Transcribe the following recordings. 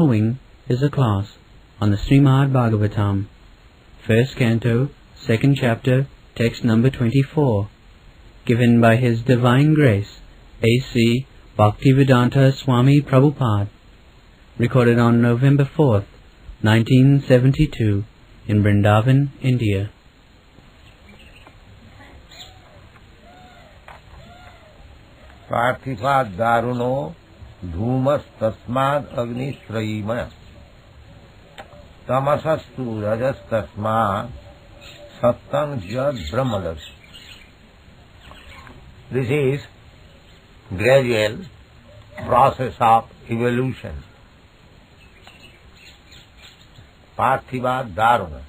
Following is a class on the Srimad Bhagavatam, first canto, second chapter, text number 24, given by His Divine Grace, A.C. Bhaktivedanta Swami Prabhupada, recorded on November 4th, 1972, in Vrindaban, India. पार्थिवाद दारुणो धूमस तस्माद अग्निश्रयीमय तमसस्तु रजस तस्माद सत्तं जद ब्रह्मदर्श. This is gradual process of evolution. Parthivad daruna,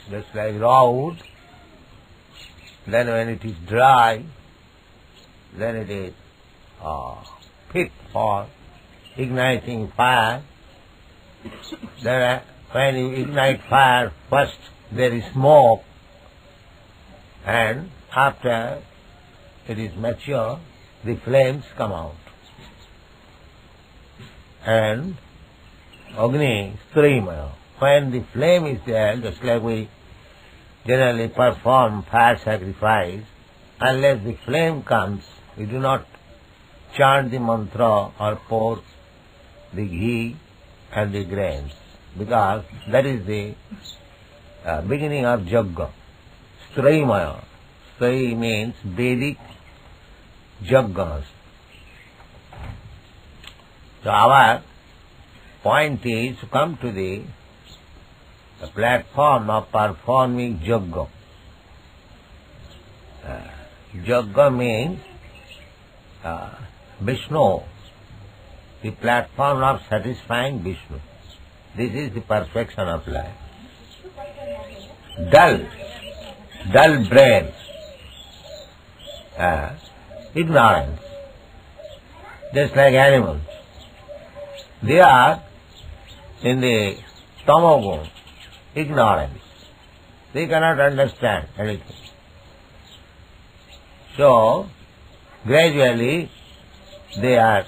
just like raw wood, then when it is dry, then it is fit for igniting fire. Then when you ignite fire, first there is smoke, and after it is mature, the flames come out. And Agni Strimaya, when the flame is there, just like we generally perform fire sacrifice, unless the flame comes, we do not chant the mantra or pour the ghee and the grains, because that is the beginning of Jagga. Strimaya. Stri means Vedic Jaggas. So our point is to come to the platform of performing Jagga. Jagga means Vishnu, the platform of satisfying Vishnu. This is the perfection of life. Dull brain, ignorance, just like animals. They are in the tamagun, ignorance. They cannot understand anything. So, gradually they are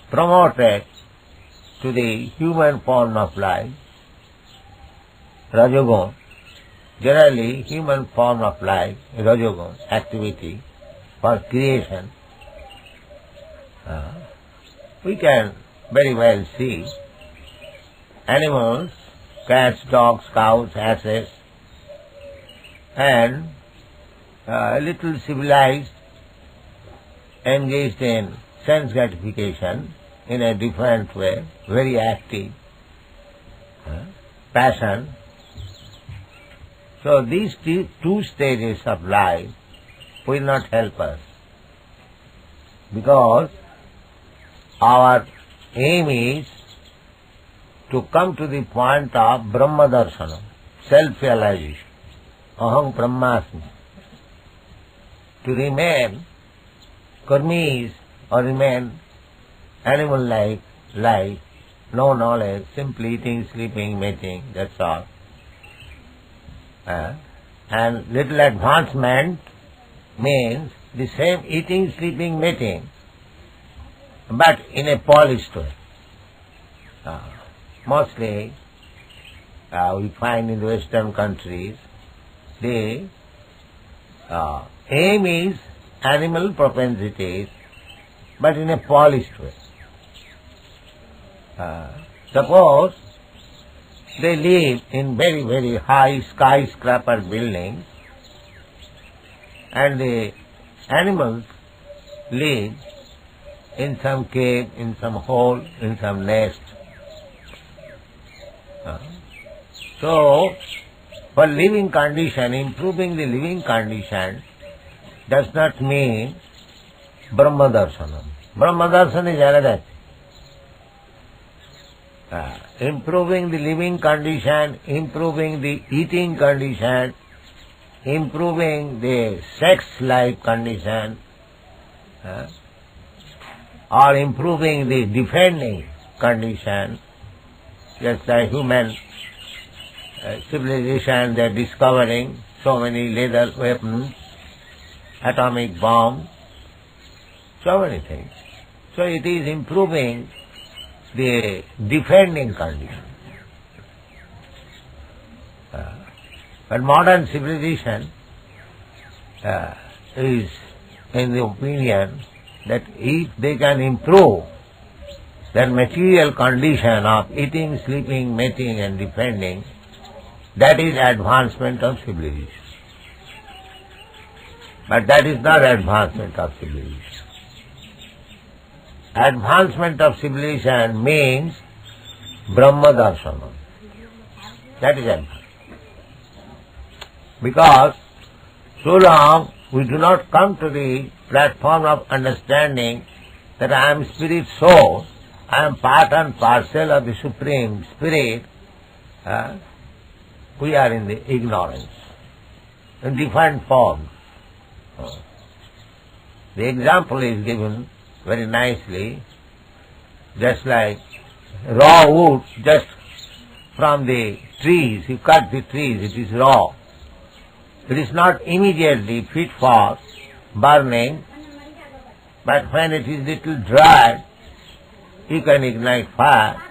promoted to the human form of life, Rajagun. Generally, human form of life, Rajagun, activity for creation. We can very well see animals, cats, dogs, cows, asses, and a little civilized, engaged in sense gratification in a different way, very active, passion. So these two stages of life will not help us, because our aim is to come to the point of Brahma Darshana, self-realization. Aham Brahmasmi. To remain karmis or remain animal-like life, no knowledge, simply eating, sleeping, mating, that's all. And little advancement means the same eating, sleeping, mating, but in a polished way. Mostly we find in the Western countries, the aim is animal propensities, but in a polished way. Suppose they live in very, very high skyscraper buildings, and the animals live in some cave, in some hole, in some nest. So, for living condition, improving the living condition does not mean Brahma Darsana. Brahma Darsana is another. Improving the living condition, improving the eating condition, improving the sex life condition, or improving the defending condition, just like human civilization, they are discovering so many lethal weapons, atomic bomb, so many things. So it is improving the defending condition. But modern civilization is in the opinion that if they can improve that material condition of eating, sleeping, mating and defending, that is advancement of civilization. But that is not advancement of civilization. Advancement of civilization means Brahma Darshana. That is advancement. Because so long we do not come to the platform of understanding that I am spirit soul, I am part and parcel of the Supreme Spirit, we are in the ignorance, in different forms. The example is given very nicely, just like raw wood, just from the trees, you cut the trees, it is raw. It is not immediately fit for burning, but when it is little dry, you can ignite fire.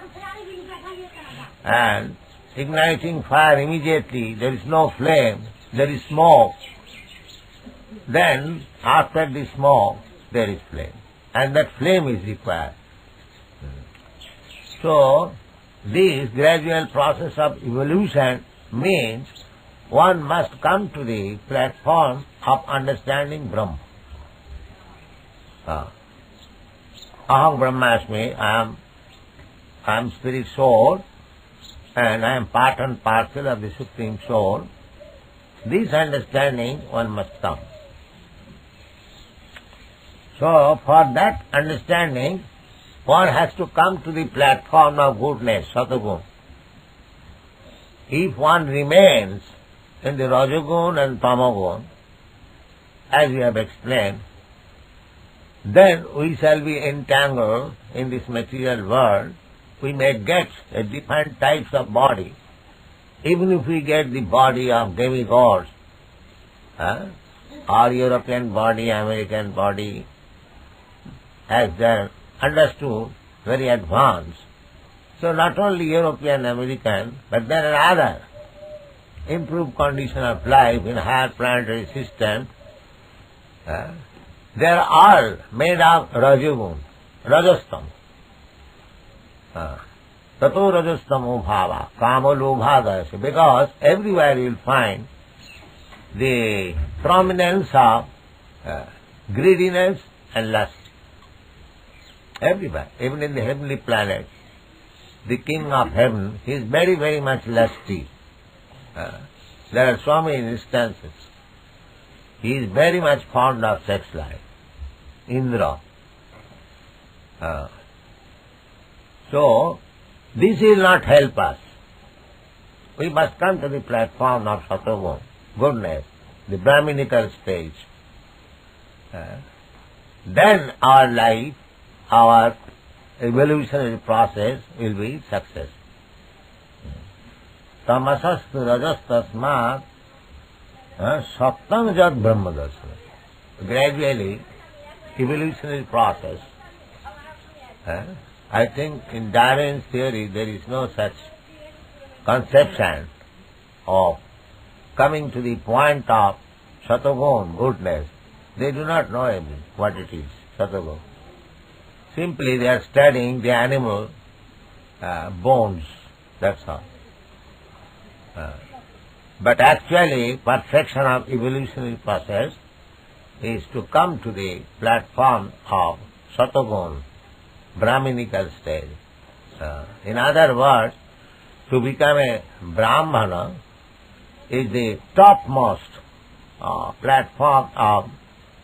And igniting fire immediately, there is no flame, there is smoke. Then, after the smoke, there is flame. And that flame is required. So, this gradual process of evolution means one must come to the platform of understanding Brahma. Aham Brahmasmi, I am spirit soul, and I am part and parcel of the Supreme Soul. This understanding one must come. So, for that understanding, one has to come to the platform of goodness, Satagun. If one remains in the Rajagun and Tamagun, as we have explained, then we shall be entangled in this material world. We may get different types of body. Even if we get the body of demigods, or European body, American body, as they are understood, very advanced. So not only European, American, but there are other improved condition of life in higher planetary system. They are all made of Rajagun, Rajastam. Tato Rajastamo Bhava, Kama Lobha Dayase. Because everywhere you will find the prominence of greediness and lust. Everywhere, even in the heavenly planet, the king of heaven, he is very, very much lusty. There are so many instances. He is very much fond of sex life. Indra. So, this will not help us. We must come to the platform of Satagun, goodness, the Brahminical stage. Then our life, our evolutionary process will be success. Tamasastu rajastasmat saptam jat brahmadarsana. Gradually, evolutionary process. I think in Darwin's theory there is no such conception of coming to the point of Satagun, goodness. They do not know what it is, Satagun. Simply they are studying the animal bones, that's all. But actually, perfection of evolutionary process is to come to the platform of Satagun, Brahminical stage. In other words, to become a Brahmana is the topmost platform of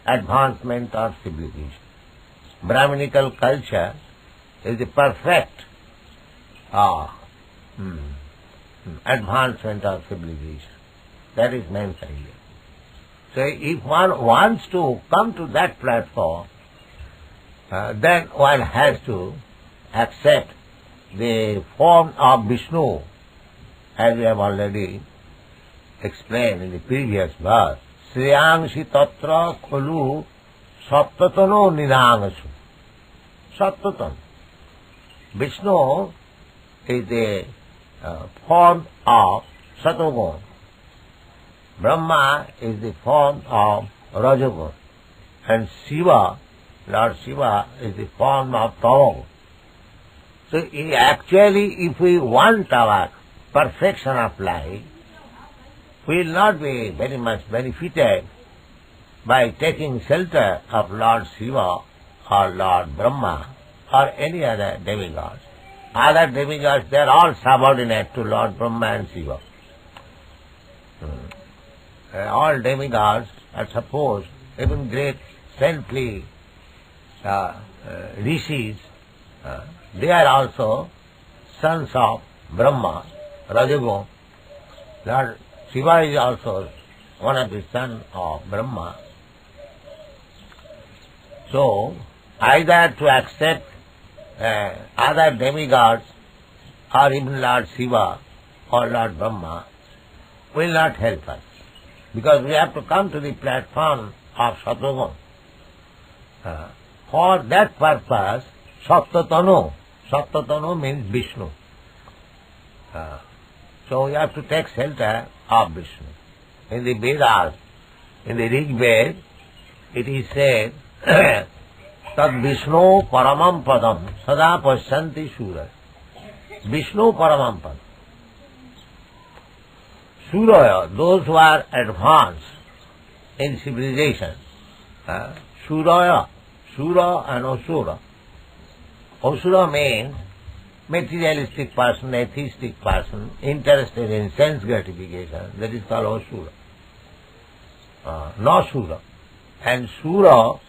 advancement or civilization. Brahminical culture is the perfect advancement of civilization. That is mentioned here. So if one wants to come to that platform, then one has to accept the form of Vishnu, as we have already explained in the previous verse. Sriyangsi tatra kholu saptatano ninangasu. Sattva. Vishnu is the form of Sattva. Brahma is the form of Rajagun. And Shiva, Lord Shiva, is the form of Tama. So actually, if we want our perfection of life, we will not be very much benefited by taking shelter of Lord Shiva or Lord Brahma or any other demigods. Other demigods, they are all subordinate to Lord Brahma and Shiva. All demigods are supposed, even great saintly rishis, they are also sons of Brahma, Rajagun. Lord Shiva is also one of the sons of Brahma. So, either to accept other demigods or even Lord Shiva or Lord Brahma will not help us. Because we have to come to the platform of Sattva. For that purpose, Sattva means Vishnu. So we have to take shelter of Vishnu. In the Vedas, in the Rig Veda, it is said, Tad Vishnu Paramam Padam Sada Pasyanti Sura. Vishnu Paramam Padam. Suraya, those who are advanced in civilization, Suraya, Sura and Asura. Asura means materialistic person, atheistic person, interested in sense gratification. That is called Asura. No Sura. And Sura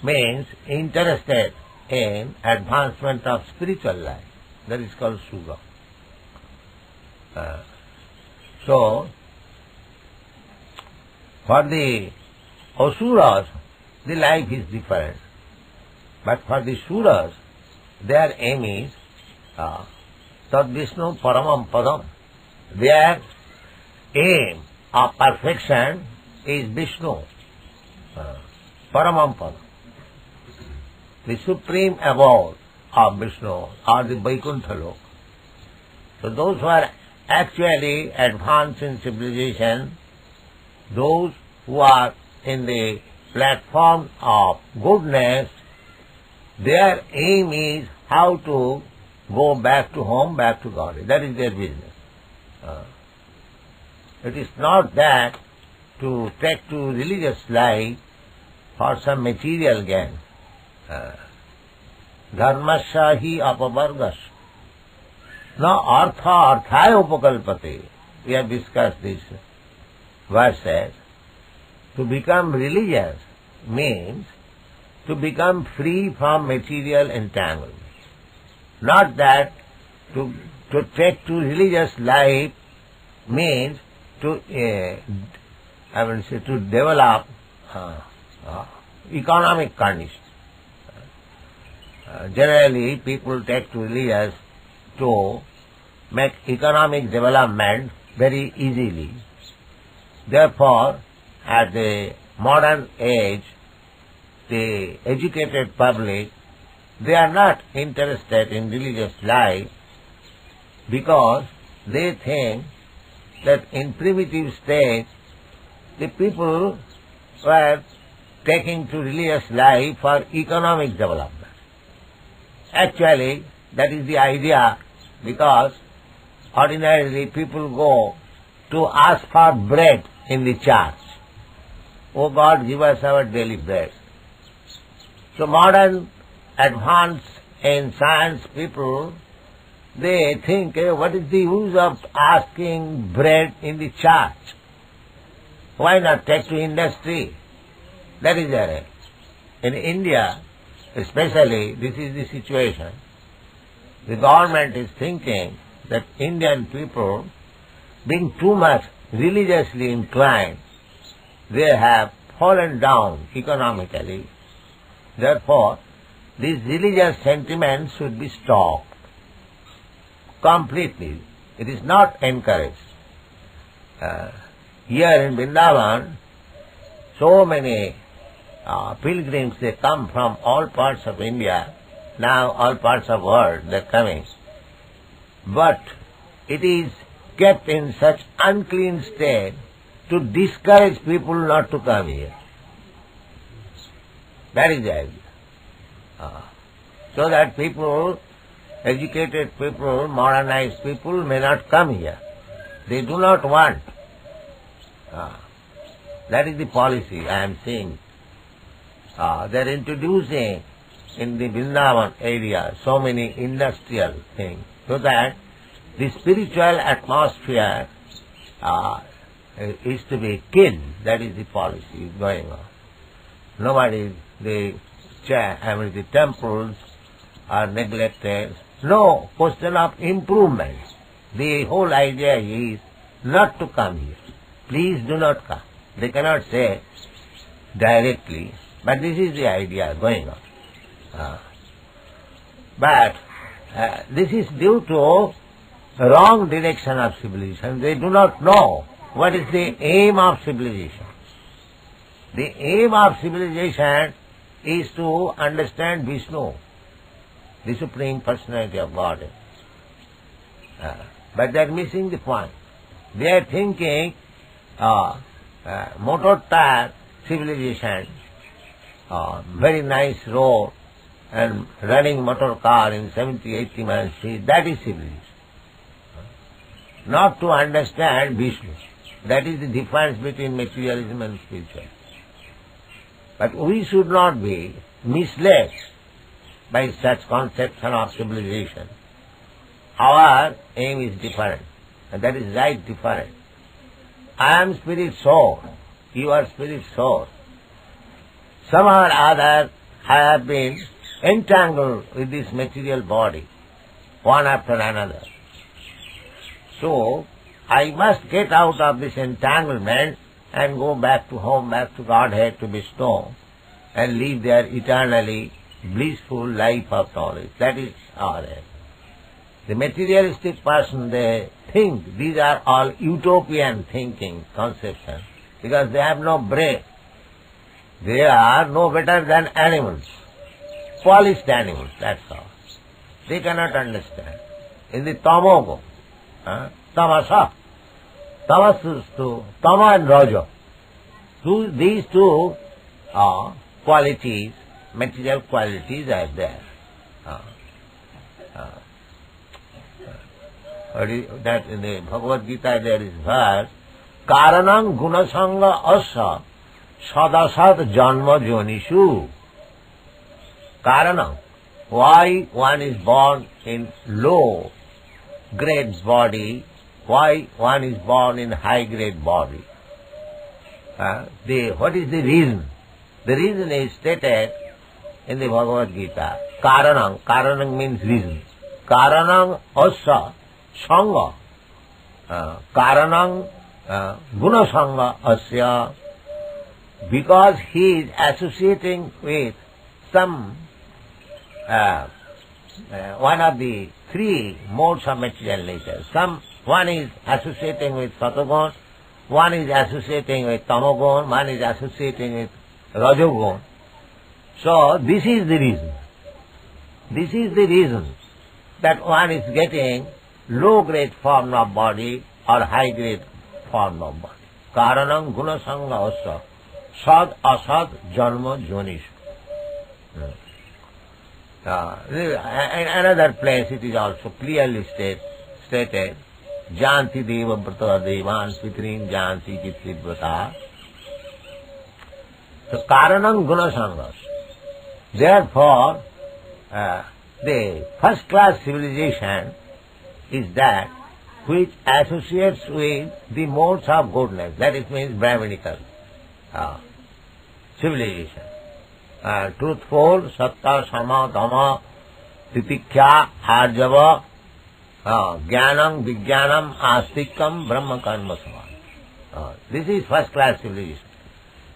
means interested in advancement of spiritual life. That is called Sura. So, for the Asuras, the life is different. But for the Suras, their aim is Tad Vishnu Paramam Padam. Their aim of perfection is Vishnu, Paramam Padam. The supreme abode of Vishnu or the Vaikuntha Lok. So those who are actually advanced in civilization, those who are in the platform of goodness, their aim is how to go back to home, back to God. That is their business. It is not that to take to religious life for some material gain. Dharmasya hi apavargas. Now, artha arthaya upakalpate. We have discussed this verses. To become religious means to become free from material entanglement. Not that to take to religious life means to to develop economic conditions. Generally, people take to religious to make economic development very easily. Therefore, at the modern age, the educated public, they are not interested in religious life because they think that in primitive state, the people were taking to religious life for economic development. Actually, that is the idea, because ordinarily people go to ask for bread in the church. Oh God, give us our daily bread. So modern, advanced in science people, they think, what is the use of asking bread in the church? Why not take to industry? That is their aim. In India, especially, this is the situation. The government is thinking that Indian people, being too much religiously inclined, they have fallen down economically. Therefore, these religious sentiments should be stopped completely. It is not encouraged. Here in Vrindaban, so many pilgrims, they come from all parts of India now all parts of the world they are coming. But it is kept in such unclean state to discourage people not to come here. That is the idea. So that people, educated people, modernized people may not come here. They do not want. That is the policy I am seeing. They are introducing in the Vrindaban area so many industrial things so that the spiritual atmosphere is to be killed. That is the policy going on. Nobody, the temples are neglected. No question of improvement. The whole idea is not to come here. Please do not come. They cannot say directly, but this is the idea going on. But this is due to wrong direction of civilization. They do not know what is the aim of civilization. The aim of civilization is to understand Vishnu, the Supreme Personality of Godhead. But they are missing the point. They are thinking motor type civilization, very nice road and running motor car in 70, 80 miles speed, that is civilization. Not to understand Vishnu. That is the difference between materialism and spiritualism. But we should not be misled by such conception of civilization. Our aim is different, and that is right different. I am spirit soul, you are spirit soul. Somehow or other I have been entangled with this material body, one after another. So, I must get out of this entanglement and go back to home, back to Godhead, to Vishnu, and live there eternally blissful life of knowledge. That is our aim. The materialistic person, they think these are all utopian thinking conceptions because they have no brain. They are no better than animals, polished animals, that's all. They cannot understand. In the tamogo, tamasa, tamas to tama and raja, these two qualities, material qualities are there. That in the Bhagavad Gita there is verse, Karanam gunasanga asa sadasat janma jonishu. Karanam, why one is born in low grade body, why one is born in high grade body. What is the reason? The reason is stated in the Bhagavad Gita. Karanam, karanam means reason. Karanam asa sanga. Karanam gunasanga asya. Because he is associating with some one of the three modes of material nature. One is associating with satagun, one is associating with tamagun, one is associating with rajagun. So this is the reason. This is the reason that one is getting low grade form of body or high grade form of body. Karanam gunasanga asa sad asad janma jonishu. In another place it is also clearly stated, Janti deva brata devan pitrin janti kitri brata. So karanam gunasanga. Therefore, the first class civilization is that which associates with the modes of goodness. That it means Brahminical civilization. Truthful, sattva, sama, dhamma, titikya, arjava, jnanam, vijnanam, astikam, brahma karma samad. This is first class civilization.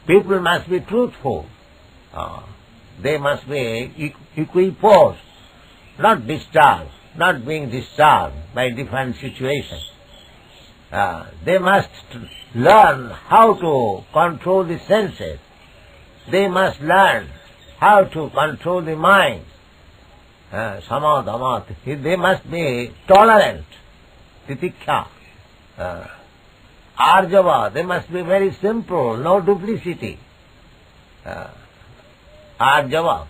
People must be truthful. They must be equiposed, not disturbed, not being disturbed by different situations. They must learn how to control the senses. They must learn how to control the mind. sama, dama, they must be tolerant, titiksha. Arjava, they must be very simple, no duplicity. Arjava,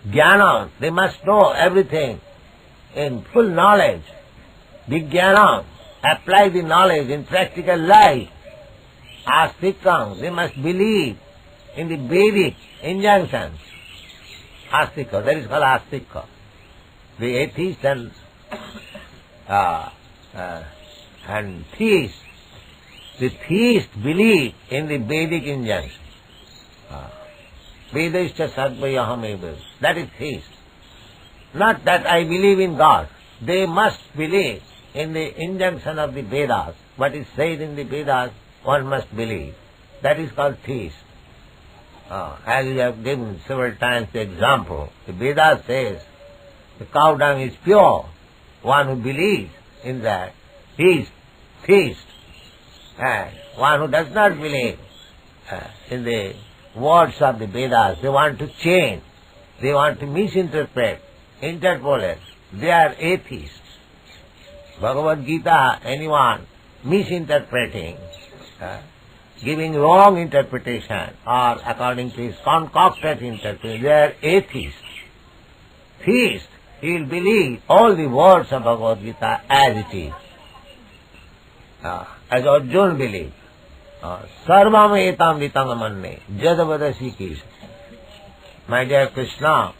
jnana, they must know everything in full knowledge. Vijnana, apply the knowledge in practical life. Astikam, they must believe in the Vedic injunctions. Astika, that is called Astika. The atheist and theist, the theist believe in the Vedic injunctions. Vedascha sadvayaham eva. That is theist. Not that I believe in God. They must believe in the injunction of the Vedas. What is said in the Vedas, one must believe. That is called theist. As we have given several times the example, the Vedas says the cow dung is pure. One who believes in that, he is theist. And one who does not believe in the words of the Vedas, they want to change, they want to misinterpret, interpolate, they are atheists. Bhagavad Gita, anyone misinterpreting, giving wrong interpretation or according to his concocted interpretation, they are atheists. Theist, he will believe all the words of Bhagavad Gita as it is. As Arjuna believes. Sarvam etam vitangamanne jadavadasi Krishna. My dear Krishna,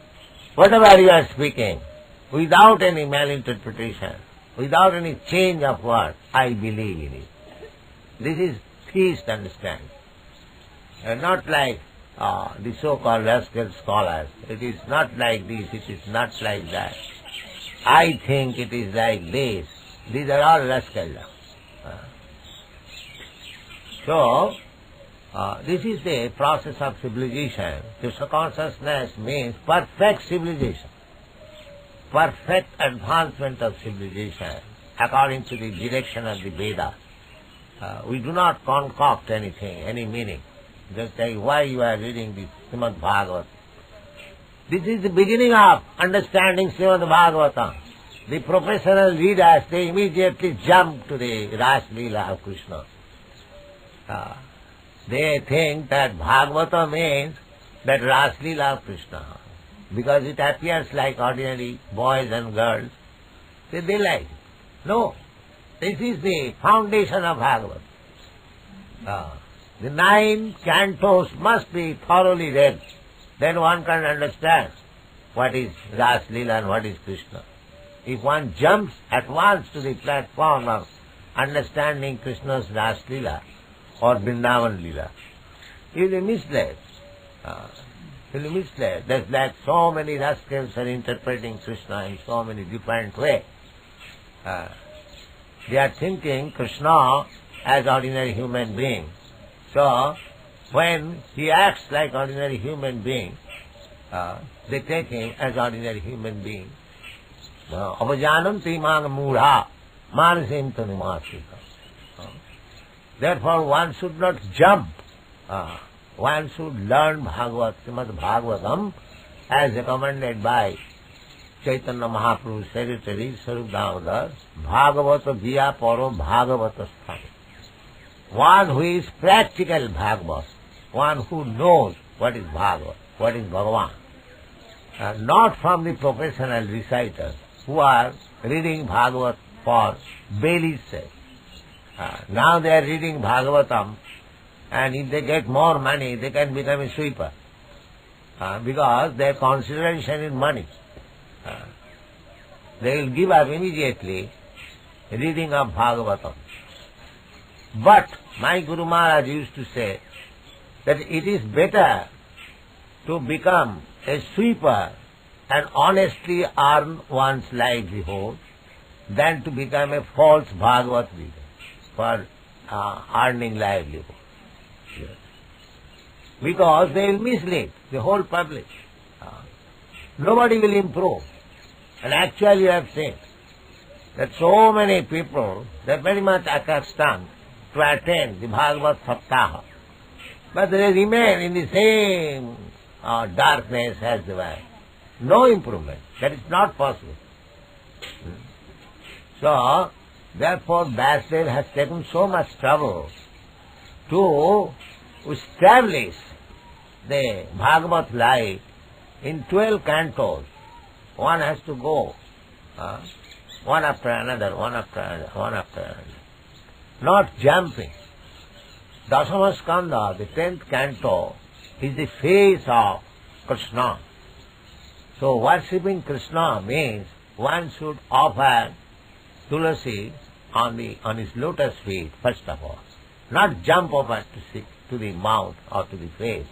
whatever you are speaking, without any malinterpretation, without any change of word, I believe in it. This is theist understanding. And not like the so-called rascal scholars. It is not like this, it is not like that. I think it is like this. These are all rascals. So, this is the process of civilization. Krishna consciousness means perfect civilization, perfect advancement of civilization according to the direction of the Vedas. We do not concoct anything, any meaning. Just like why you are reading this Srimad Bhagavatam. This is the beginning of understanding Srimad Bhagavatam. The professional readers, they immediately jump to the Ras Leela of Krishna. They think that Bhagavata means that Ras Leela of Krishna. Because it appears like ordinary boys and girls. They like it. No. This is the foundation of Bhagavad. The 9 cantos must be thoroughly read. Then one can understand what is Ras Leela and what is Krishna. If one jumps at once to the platform of understanding Krishna's Ras Leela or Vrindaban Leela, he will be misled. He will be misled. That's like so many rascals are interpreting Krishna in so many different ways. They are thinking Krishna as ordinary human being. So, when he acts like ordinary human being, they take him as ordinary human being. Avajanam timang mudha manasim tanumasika. Therefore, one should not jump. One should learn Srimad Bhagavatam as recommended by Chaitanya Mahaprabhu's secretary, Sarup Damodar, Bhagavata Viya Paro Bhagavata Sthani. One who is practical Bhagavat, one who knows what is Bhagavat, what is Bhagavan. Not from the professional reciters who are reading Bhagavat for belly's sake. Now they are reading Bhagavatam, and if they get more money, they can become a sweeper. Because their consideration is money. They will give up immediately reading of Bhagavatam. But my Guru Maharaj used to say that it is better to become a sweeper and honestly earn one's livelihood than to become a false Bhagavat reader for earning livelihood. Yes. Because they will mislead the whole public. Nobody will improve. And actually you have seen that so many people, they are very much accustomed to attend the Bhagavad Saptaha. But they remain in the same darkness as they were. no improvement. That is not possible. So, therefore, Vyasadeva has taken so much trouble to establish the Bhagavad life in 12 cantos. One has to go, one after another, one after another, one after another. Not jumping. Dasamaskanda, the 10th canto, is the face of Krishna. So worshipping Krishna means one should offer tulasi on his lotus feet, first of all. Not jump over to the mouth or to the face.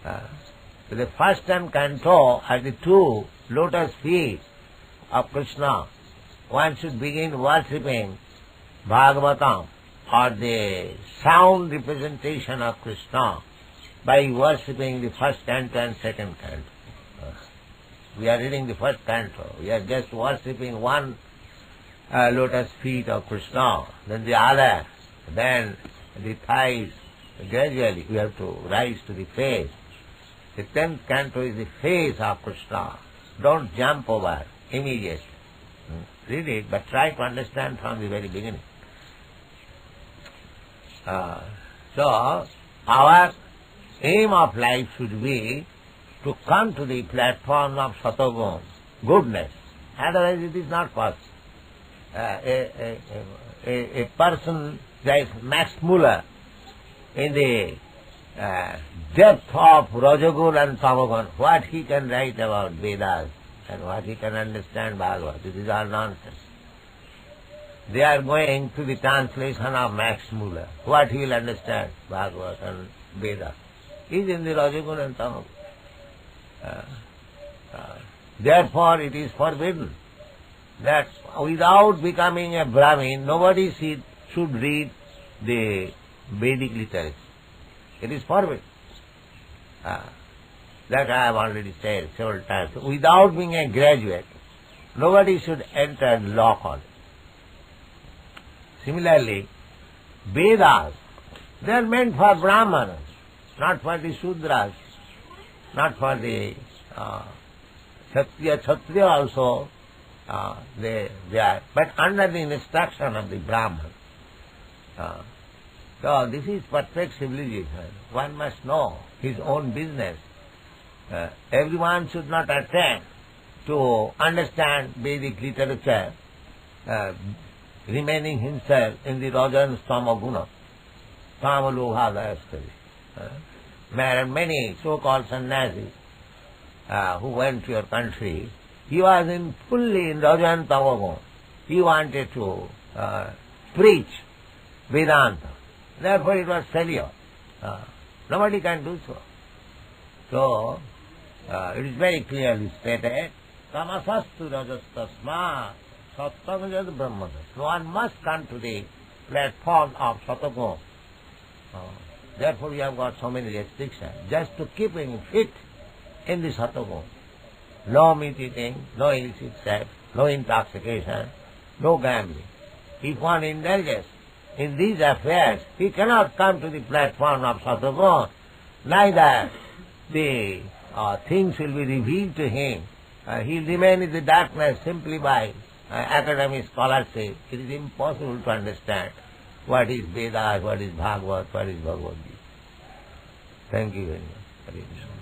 So the first 10 canto are the two lotus feet of Krishna. One should begin worshipping Bhagavatam, or the sound representation of Krishna, by worshipping the first canto and second canto. We are reading the first canto. We are just worshipping one lotus feet of Krishna, then the other, then the thighs. Gradually we have to rise to the face. The 10th canto is the face of Krishna. Don't jump over immediately. Read it, but try to understand from the very beginning. So, our aim of life should be to come to the platform of Satagun, goodness. Otherwise it is not possible. A person like Max Muller, in the depth of Rajagun and Tamagun, what he can write about Vedas and what he can understand Bhagavad, this is all nonsense. They are going to the translation of Max Muller. What he will understand, Bhagavad and Vedas, is in the Rajagun and Tamagun. Therefore it is forbidden that without becoming a Brahmin, nobody should read the Vedic literature. It is forbidden. That I have already said several times. Without being a graduate, nobody should enter law college. Similarly, Vedas, they are meant for Brahmanas, not for the Shudras, not for the Kshatriya also, they are, but under the instruction of the Brahman. So this is perfect civilization. One must know his own business. Everyone should not attempt to understand Vedic literature, remaining himself in the Raja and Stama Guna, Kama Lobha Dayastari. There are many so-called sannyasis who went to your country. He was fully in Raja and Tama Guna. He wanted to preach Vedanta. Therefore it was failure. Nobody can do so. So, it is very clearly stated, tamasastu rajastasma sattamajad brahmadas. One must come to the platform of Satagun. Therefore we have got so many restrictions, just to keep him fit in the Satagun. No meat eating, no illicit sex, no intoxication, no gambling. If one indulges in these affairs, he cannot come to the platform of Satagun. Neither the things will be revealed to him. He will remain in the darkness simply by academic scholarship. It is impossible to understand what is Vedas, what is Bhagavad, what is Bhagavad Gita. Thank you very much.